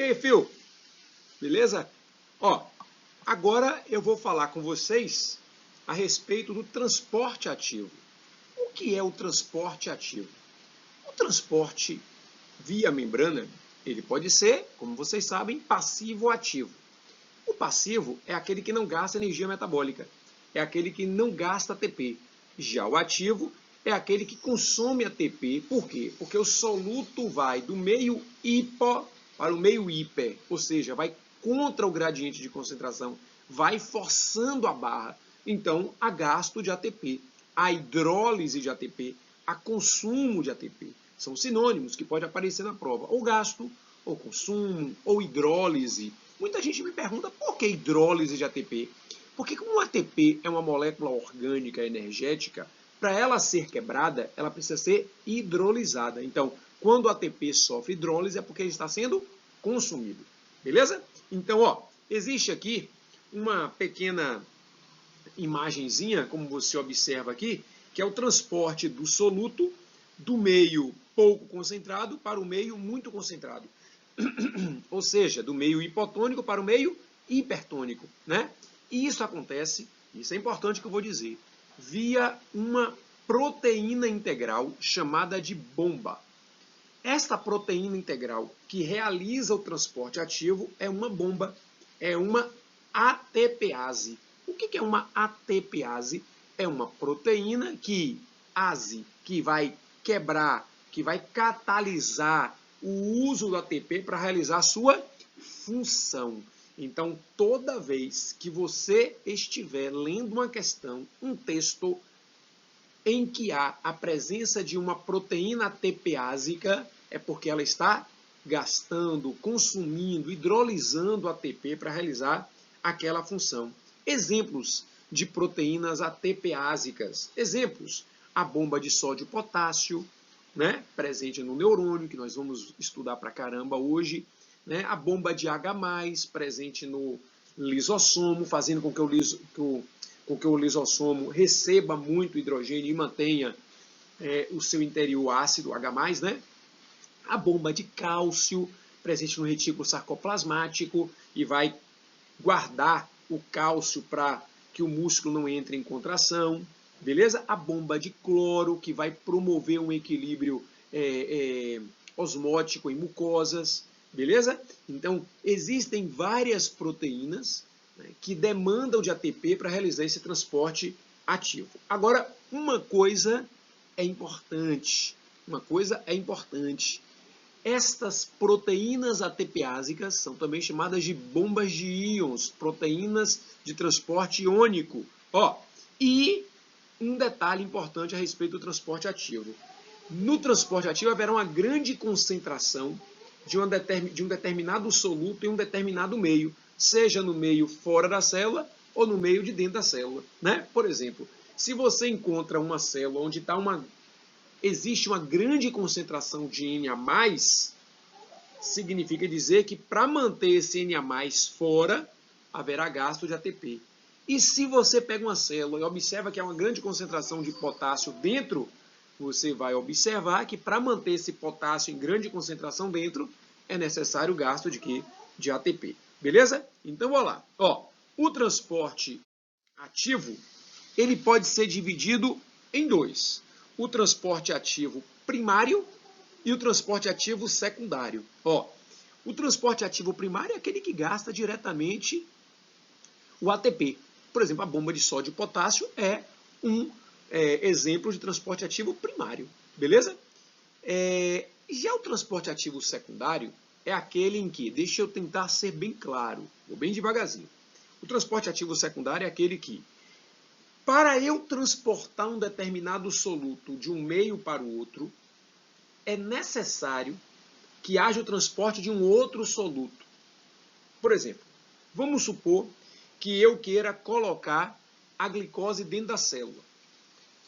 aí, Phil? Beleza? Ó, agora eu vou falar com vocês a respeito do transporte ativo. O que é o transporte ativo? O transporte via membrana, ele pode ser, como vocês sabem, passivo ou ativo. O passivo é aquele que não gasta energia metabólica, é aquele que não gasta ATP. Já o ativo é aquele que consome ATP. Por quê? Porque o soluto vai do meio hipo para o meio hiper, ou seja, vai contra o gradiente de concentração, vai forçando a barra. Então, há gasto de ATP, há hidrólise de ATP, há consumo de ATP. São sinônimos que pode aparecer na prova, ou gasto, ou consumo, ou hidrólise. Muita gente me pergunta por que hidrólise de ATP? Porque como o ATP é uma molécula orgânica energética, para ela ser quebrada, ela precisa ser hidrolisada. Então, quando o ATP sofre hidrólise é porque ele está sendo consumido. Beleza? Então, ó, existe aqui uma pequena imagenzinha, como você observa aqui, que é o transporte do soluto do meio pouco concentrado para o meio muito concentrado. Ou seja, do meio hipotônico para o meio hipertônico, né? E isso acontece, isso é importante que eu vou dizer, via uma proteína integral chamada de bomba. Esta proteína integral que realiza o transporte ativo é uma bomba, é uma ATPase. O que é uma ATPase? É uma proteína que vai quebrar, que vai catalisar o uso do ATP para realizar a sua função. Então, toda vez que você estiver lendo uma questão, um texto em que há a presença de uma proteína ATPásica, é porque ela está gastando, consumindo, hidrolisando ATP para realizar aquela função. Exemplos de proteínas ATPásicas. Exemplos, a bomba de sódio e potássio, né, presente no neurônio, que nós vamos estudar pra caramba hoje, né, a bomba de H+, presente no lisossomo, fazendo com que o lisossomo receba muito hidrogênio e mantenha o seu interior ácido, H+, né? A bomba de cálcio, presente no retículo sarcoplasmático, e vai guardar o cálcio para que o músculo não entre em contração. Beleza? A bomba de cloro, que vai promover um equilíbrio osmótico em mucosas. Beleza? Então, existem várias proteínas, né, que demandam de ATP para realizar esse transporte ativo. Agora, uma coisa é importante. Estas proteínas ATPásicas são também chamadas de bombas de íons, proteínas de transporte iônico. Ó, e um detalhe importante a respeito do transporte ativo. No transporte ativo haverá uma grande concentração de um determinado soluto em um determinado meio, seja no meio fora da célula ou no meio de dentro da célula, né? Por exemplo, se você encontra uma célula onde existe uma grande concentração de Na+, significa dizer que para manter esse Na+ fora, haverá gasto de ATP. E se você pega uma célula e observa que há uma grande concentração de potássio dentro, você vai observar que para manter esse potássio em grande concentração dentro, é necessário o gasto de quê? De ATP. Beleza? Então, vamos lá. Ó, o transporte ativo, ele pode ser dividido em dois. O transporte ativo primário e o transporte ativo secundário. Ó, o transporte ativo primário é aquele que gasta diretamente o ATP. Por exemplo, a bomba de sódio e potássio é um exemplo de transporte ativo primário. Beleza? Já o transporte ativo secundário é aquele em que, deixa eu tentar ser bem claro, vou bem devagarzinho. O transporte ativo secundário é aquele que, para eu transportar um determinado soluto de um meio para o outro, é necessário que haja o transporte de um outro soluto. Por exemplo, vamos supor que eu queira colocar a glicose dentro da célula.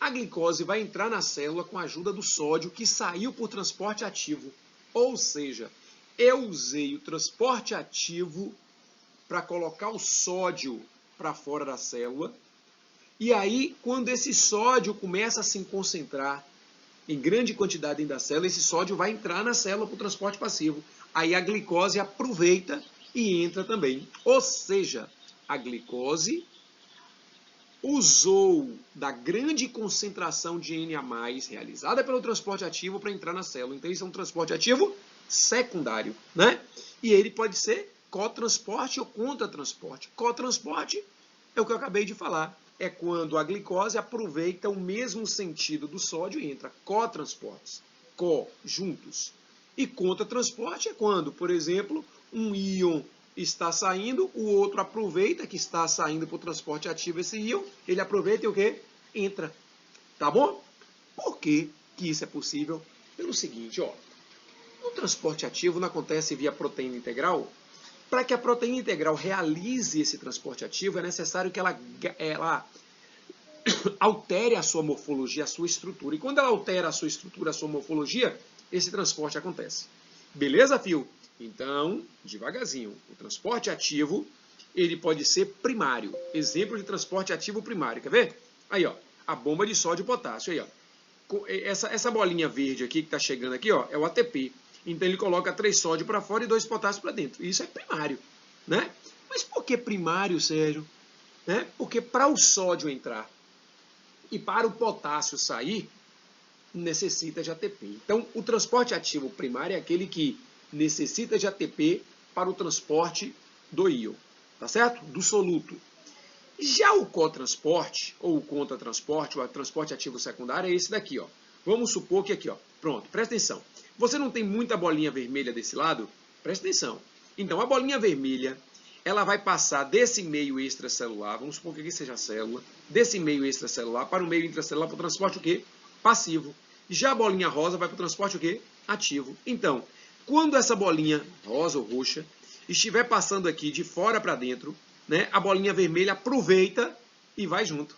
A glicose vai entrar na célula com a ajuda do sódio que saiu por transporte ativo. Ou seja, eu usei o transporte ativo para colocar o sódio para fora da célula. E aí, quando esse sódio começa a se concentrar em grande quantidade dentro da célula, esse sódio vai entrar na célula para o transporte passivo. Aí a glicose aproveita e entra também. Ou seja, a glicose usou da grande concentração de Na+, realizada pelo transporte ativo para entrar na célula. Então, isso é um transporte ativo secundário, né? E ele pode ser cotransporte ou contratransporte. Cotransporte é o que eu acabei de falar. É quando a glicose aproveita o mesmo sentido do sódio e entra. Cotransportes. Co, juntos. E contratransporte é quando, por exemplo, um íon está saindo, o outro aproveita que está saindo para o transporte ativo esse íon, ele aproveita e o quê? Entra. Tá bom? Por que que isso é possível? Pelo seguinte, ó. O transporte ativo não acontece via proteína integral. Para que a proteína integral realize esse transporte ativo, é necessário que ela altere a sua morfologia, a sua estrutura. E quando ela altera a sua estrutura, a sua morfologia, esse transporte acontece. Beleza, fio? Então, devagarzinho, o transporte ativo, ele pode ser primário. Exemplo de transporte ativo primário, quer ver? Aí, ó, a bomba de sódio e potássio, aí, ó. Essa bolinha verde aqui que está chegando aqui, ó, é o ATP. Então ele coloca 3 sódio para fora e 2 potássio para dentro. Isso é primário, né? Mas por que primário, Sérgio? Né? Porque para o sódio entrar e para o potássio sair, necessita de ATP. Então, o transporte ativo primário é aquele que necessita de ATP para o transporte do íon, tá certo? Do soluto. Já o cotransporte, ou o contratransporte, ou o transporte ativo secundário, é esse daqui, ó. Vamos supor que aqui, ó. Pronto, presta atenção. Você não tem muita bolinha vermelha desse lado? Presta atenção. Então, a bolinha vermelha, ela vai passar desse meio extracelular, vamos supor que aqui seja a célula, desse meio extracelular para o meio intracelular para o transporte o quê? Passivo. Já a bolinha rosa vai para o transporte o quê? Ativo. Então, quando essa bolinha rosa ou roxa estiver passando aqui de fora para dentro, né, a bolinha vermelha aproveita e vai junto.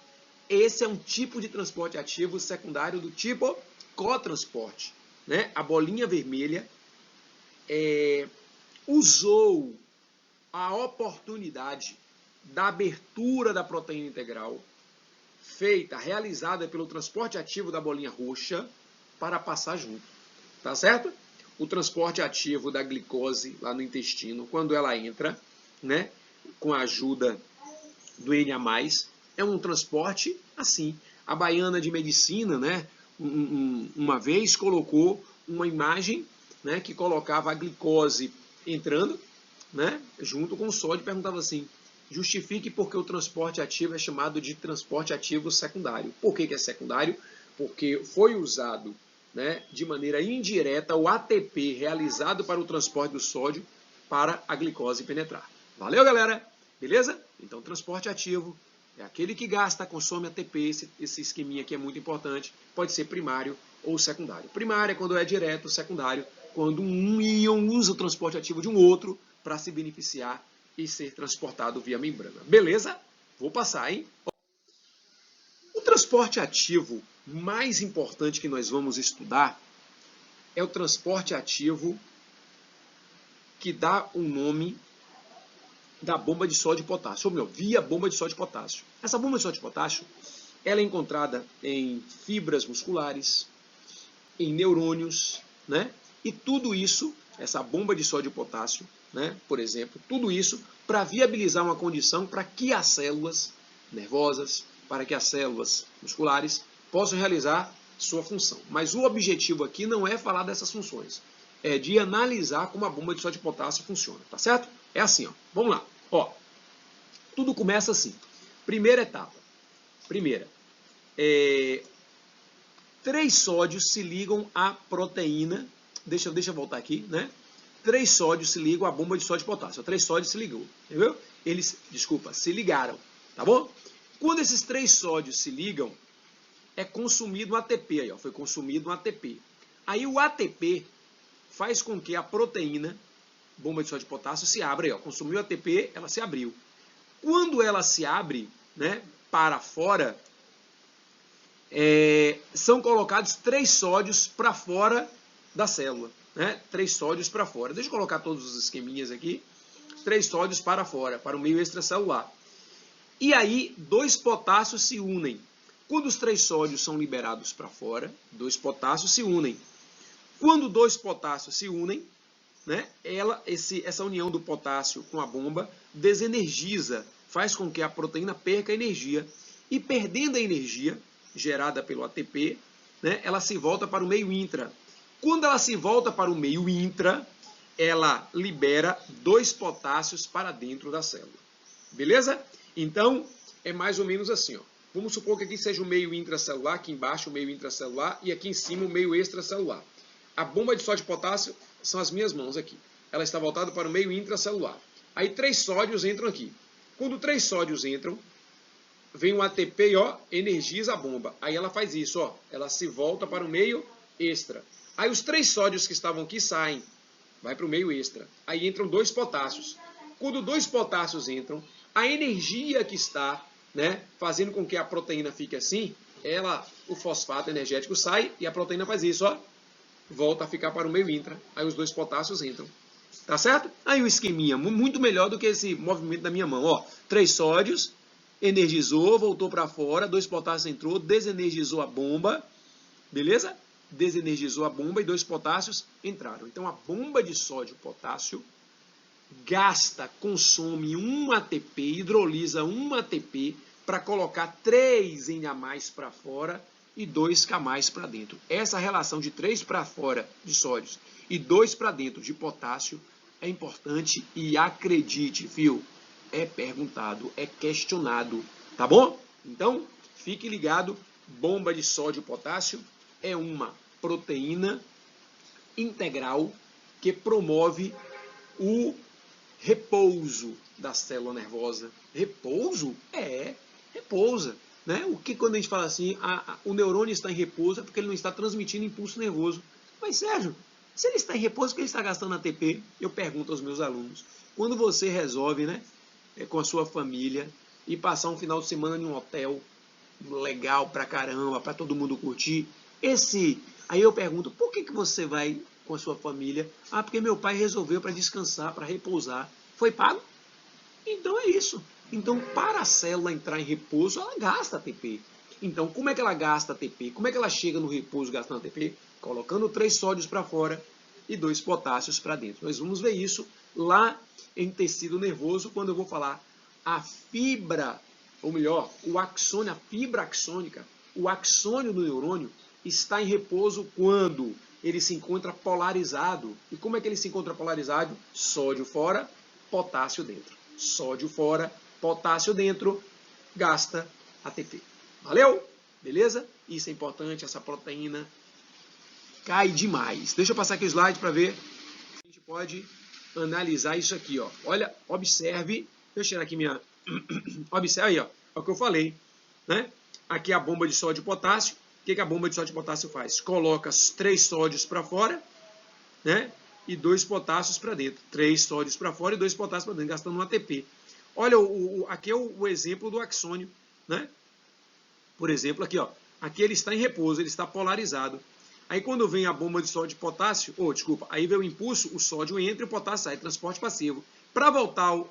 Esse é um tipo de transporte ativo secundário do tipo cotransporte. Né? A bolinha vermelha usou a oportunidade da abertura da proteína integral realizada pelo transporte ativo da bolinha roxa para passar junto. Tá certo? O transporte ativo da glicose lá no intestino, quando ela entra, né, com a ajuda do Na+, é um transporte assim. A baiana de medicina, né, uma vez colocou uma imagem, né, que colocava a glicose entrando, né, junto com o sódio, e perguntava assim, justifique porque o transporte ativo é chamado de transporte ativo secundário. Por que é secundário? Porque foi usado, né, de maneira indireta o ATP realizado para o transporte do sódio para a glicose penetrar. Valeu, galera? Beleza? Então, transporte ativo é aquele que gasta, consome ATP, esse esqueminha aqui é muito importante, pode ser primário ou secundário. Primário é quando é direto, secundário quando um íon usa o transporte ativo de um outro para se beneficiar e ser transportado via membrana. Beleza? Vou passar, hein? O transporte ativo mais importante que nós vamos estudar é o transporte ativo que dá o nome da bomba de sódio e potássio, ou melhor, via bomba de sódio e potássio. Essa bomba de sódio e potássio, ela é encontrada em fibras musculares, em neurônios, né? E tudo isso, essa bomba de sódio e potássio, né, por exemplo, tudo isso para viabilizar uma condição para que as células nervosas, para que as células musculares possam realizar sua função. Mas o objetivo aqui não é falar dessas funções, é de analisar como a bomba de sódio e potássio funciona, tá certo? É assim, ó. Vamos lá. Ó, tudo começa assim. Primeira etapa. Primeira. 3 sódios se ligam à proteína. Deixa eu voltar aqui, né? 3 sódios se ligam à bomba de sódio e potássio. 3 sódios se ligou, entendeu? Eles, se ligaram, tá bom? Quando esses 3 sódios se ligam, é consumido um ATP aí, ó. Foi consumido um ATP. Aí o ATP faz com que a proteína, bomba de sódio e potássio, se abra aí, ó. Consumiu ATP, ela se abriu. Quando ela se abre, né, para fora, são colocados 3 sódios para fora da célula, né? 3 sódios para fora. Deixa eu colocar todos os esqueminhas aqui. 3 sódios para fora, para o meio extracelular. E aí, 2 potássios se unem. Quando os 3 sódios são liberados para fora, 2 potássios se unem. Quando 2 potássios se unem, né, essa união do potássio com a bomba desenergiza, faz com que a proteína perca energia. E perdendo a energia gerada pelo ATP, né, ela se volta para o meio intra. Quando ela se volta para o meio intra, ela libera 2 potássios para dentro da célula. Beleza? Então, é mais ou menos assim. Ó. Vamos supor que aqui seja o meio intracelular, aqui embaixo o meio intracelular e aqui em cima o meio extracelular. A bomba de sódio e potássio são as minhas mãos aqui. Ela está voltada para o meio intracelular. Aí 3 sódios entram aqui. Quando 3 sódios entram, vem o ATP e ó, energiza a bomba. Aí ela faz isso, ó, ela se volta para o meio extra. Aí os 3 sódios que estavam aqui saem, vai para o meio extra. Aí entram 2 potássios. Quando 2 potássios entram, a energia que está, né, fazendo com que a proteína fique assim, o fosfato energético sai e a proteína faz isso, ó, volta a ficar para o meio intra. Aí os 2 potássios entram. Tá certo? Aí o esqueminha, muito melhor do que esse movimento da minha mão. Ó, 3 sódios, energizou, voltou para fora, 2 potássios entrou, desenergizou a bomba, beleza? Desenergizou a bomba e 2 potássios entraram. Então a bomba de sódio e potássio consome 1 ATP, hidrolisa 1 ATP para colocar 3 N a mais para fora e 2 K mais para dentro. Essa relação de 3 para fora de sódios e 2 para dentro de potássio é importante e acredite, viu? É perguntado, é questionado, tá bom? Então, fique ligado, bomba de sódio e potássio é uma proteína integral que promove o repouso da célula nervosa. Repouso? Repousa. Né? O que quando a gente fala assim, o neurônio está em repouso é porque ele não está transmitindo impulso nervoso. Mas, Sérgio, se ele está em repouso, porque ele está gastando ATP? Eu pergunto aos meus alunos. Quando você resolve, né, com a sua família, e passar um final de semana em um hotel legal pra caramba, pra todo mundo curtir, aí eu pergunto, por que você vai com a sua família? Ah, porque meu pai resolveu para descansar, para repousar. Foi pago? Então é isso. Então, para a célula entrar em repouso, ela gasta ATP. Então, como é que ela gasta ATP? Como é que ela chega no repouso gastando ATP? Colocando 3 sódios para fora e 2 potássios para dentro. Nós vamos ver isso lá em tecido nervoso, quando eu vou falar a fibra, ou melhor, o axônio, a fibra axônica, o axônio do neurônio está em repouso quando ele se encontra polarizado. E como é que ele se encontra polarizado? Sódio fora, potássio dentro. Sódio fora, potássio dentro, gasta ATP. Valeu? Beleza? Isso é importante, essa proteína cai demais. Deixa eu passar aqui o slide para ver. A gente pode analisar isso aqui, ó. Olha, observe. Deixa eu tirar aqui minha... Observe aí, ó. É o que eu falei, né? Aqui a bomba de sódio e potássio. O que a bomba de sódio e potássio faz? Coloca 3 sódios para fora, né? E 2 potássios para dentro. 3 sódios para fora e 2 potássios para dentro, gastando um ATP. Olha, aqui é o exemplo do axônio, né? Por exemplo, aqui, ó. Aqui ele está em repouso, ele está polarizado. Aí quando vem a bomba de sódio e potássio, aí vem o impulso, o sódio entra e o potássio sai, transporte passivo. Para voltar ao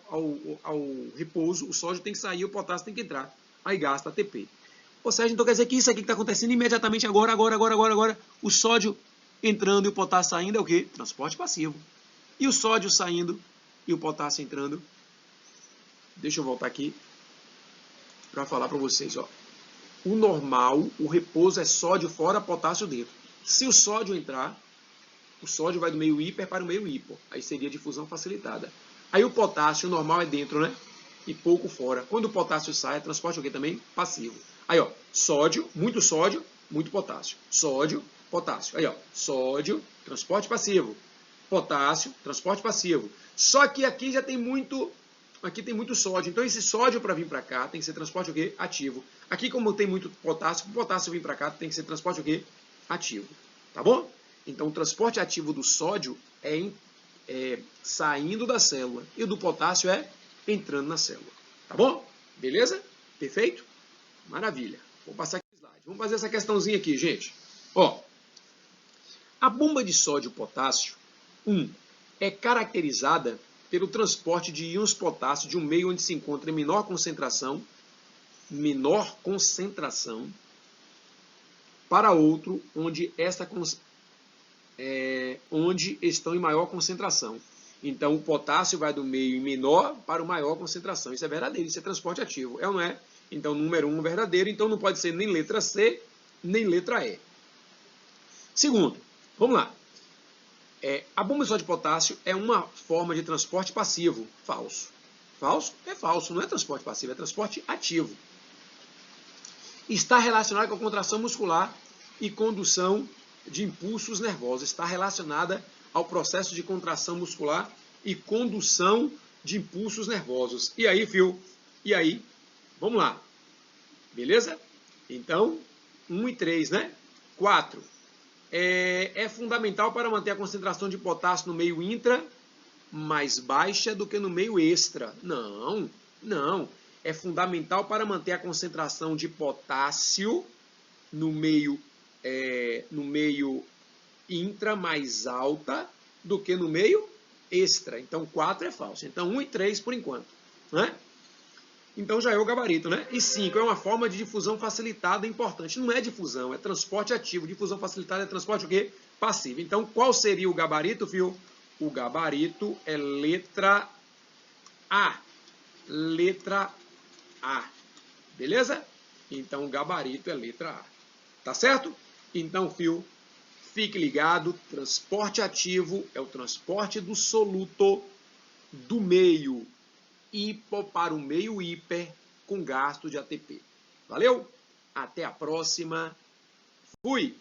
repouso, o sódio tem que sair, o potássio tem que entrar. Aí gasta ATP. Ou seja, então quer dizer que isso aqui que está acontecendo imediatamente agora, o sódio entrando e o potássio saindo é o quê? Transporte passivo. E o sódio saindo e o potássio entrando. Deixa eu voltar aqui para falar para vocês, ó. O normal, o repouso é sódio fora, potássio dentro. Se o sódio entrar, o sódio vai do meio hiper para o meio hipo. Aí seria difusão facilitada. Aí o potássio, o normal é dentro, né? E pouco fora. Quando o potássio sai, é transporte o quê também? Passivo. Aí, ó, sódio, muito potássio. Sódio, potássio. Aí, ó, sódio, transporte passivo. Potássio, transporte passivo. Só que aqui já tem muito... Aqui tem muito sódio. Então, esse sódio para vir para cá tem que ser transporte o quê? Ativo. Aqui, como tem muito potássio, o potássio vir para cá tem que ser transporte o quê? Ativo. Tá bom? Então, o transporte ativo do sódio é saindo da célula e o do potássio é entrando na célula. Tá bom? Beleza? Perfeito? Maravilha. Vou passar aqui o slide. Vamos fazer essa questãozinha aqui, gente. Ó, a bomba de sódio e potássio, é caracterizada pelo transporte de íons potássio de um meio onde se encontra em menor concentração, para outro onde esta onde estão em maior concentração. Então, o potássio vai do meio menor para o maior concentração. Isso é verdadeiro, isso é transporte ativo. É ou não é? Então, número 1 verdadeiro, então não pode ser nem letra C, nem letra E. Segundo, vamos lá. A bomba de sódio de potássio é uma forma de transporte passivo. Falso. Falso? É falso, não é transporte passivo, é transporte ativo. Está relacionada com a contração muscular e condução de impulsos nervosos. Está relacionada ao processo de contração muscular e condução de impulsos nervosos. E aí, Phil? E aí? Vamos lá. Beleza? Então, 1 e 3, né? 4. É fundamental para manter a concentração de potássio no meio intra mais baixa do que no meio extra. Não, não. É fundamental para manter a concentração de potássio no meio intra mais alta do que no meio extra. Então, 4 é falso. Então, 1 e 3 por enquanto. Né? Então, já é o gabarito. Né? E 5 é uma forma de difusão facilitada importante. Não é difusão, é transporte ativo. Difusão facilitada é transporte o quê? Passivo. Então, qual seria o gabarito, Phil? O gabarito é letra A. Letra A. Beleza? Então, o gabarito é letra A. Tá certo? Então, Phil, fique ligado. Transporte ativo é o transporte do soluto do meio hipo para o meio hiper com gasto de ATP. Valeu? Até a próxima. Fui!